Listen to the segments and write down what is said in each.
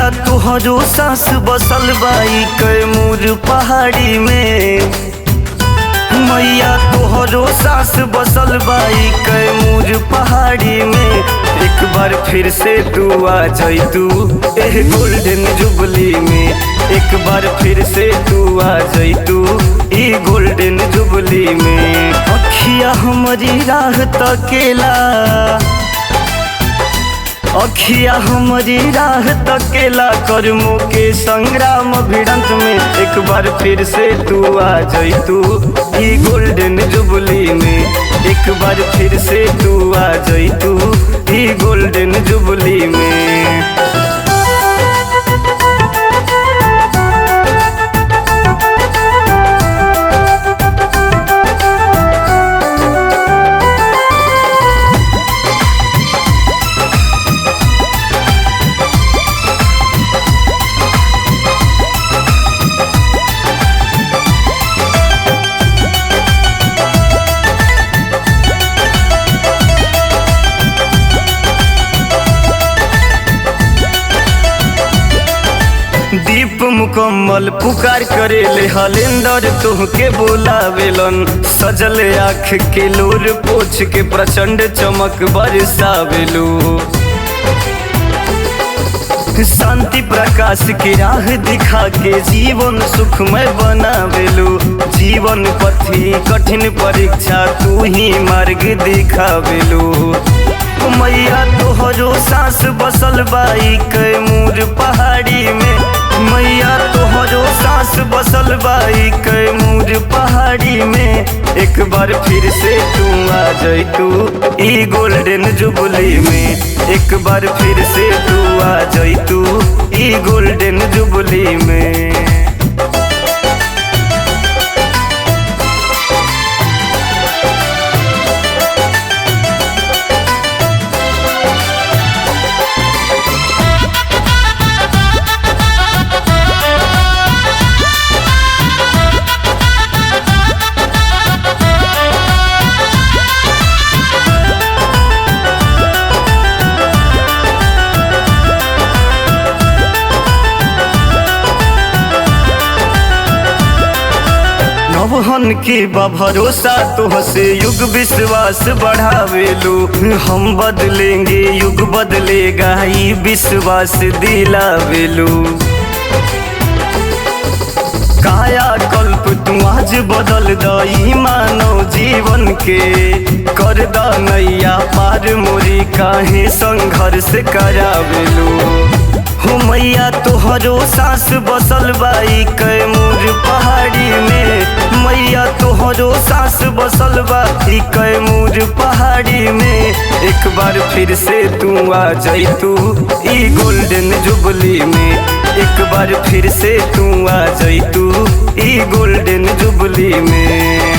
मैया तुहरो सांस बसल बाई कैमूर पहाड़ी में। मैया तुहरो सांस बसल बाई कैमूर पहाड़ी में। एक बार फिर से तू आ जैतू एह गोल्डन जुबली में। एक बार फिर से तू आ जैतू ई गोल्डन जुबली में। अखिया हमारी राह तकेला, अखिया हमारी राह तकेला कर्मों के संग्राम भिड़ंत में। एक बार फिर से तू आ जैतू ई गोल्डन जुबली में। एक बार फिर से तू आ जैतू ई गोल्डन जुबली में। दीप मुकम्मल पुकार करे ले हलेंदर तुहके बोलावेलन। सजल आँख के लोर पोछ के प्रचंड चमक बरसावेलू। शांति प्रकाश की राह दिखा के जीवन सुखमय बनावेलू। जीवन पथी कठिन परीक्षा तू ही मार्ग दिखावेलू। मैया तोहरो सांस बसल बाई कैमूर पहाड़ी में। मैया तोहरो सांस बसल बाई कैमूर पहाड़ी में। एक बार फिर से तू आ जैतू ई गोल्डन जुबली में। एक बार फिर से तू आ जैतू ई गोल्डन जुबली में। नवहन के भरोसा तुहसे युग विश्वास बढ़ावेलू। हम बदलेंगे युग बदलेगा ई विश्वास दिलावेलू। काया कल्प तू आज बदल दई मानव जीवन के। कर द नैया पार मोरी काहे संघर्ष करावेलू। हो मैया तोहरो सांस बसल बाई कैमूर पहाड़ी में। मैया तोहरो सांस बसल बाई कैमूर पहाड़ी में। एक बार फिर से तू आ जैतू ई गोल्डन जुबली में। एक बार फिर से तू आ जैतू ई गोल्डन जुबली में।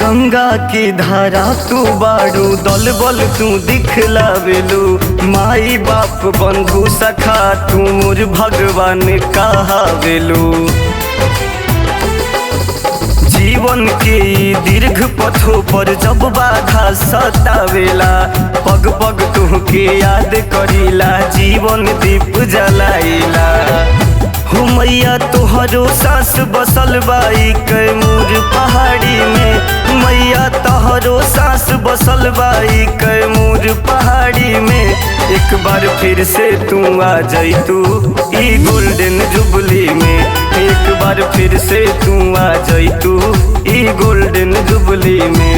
गंगा की धारा तू बाड़ू दल बल तू दिखलावेलू। माई बाप बंधु सखा तू मोर भगवान कहावेलू। जीवन के दीर्घ पथों पर जब बाधा सतावेला। पग पग तुहके याद करीला जीवन दीप जलाइला। हो मैया तोहरो सांस बसल बाई कैमूर पहाड़ी में। मैया तोहरो सांस बसल बाई कैमूर पहाड़ी में। एक बार फिर से तू आ जैतू ई गोल्डन जुबली में। एक बार फिर से तू आ जैतू ई गोल्डन जुबली में।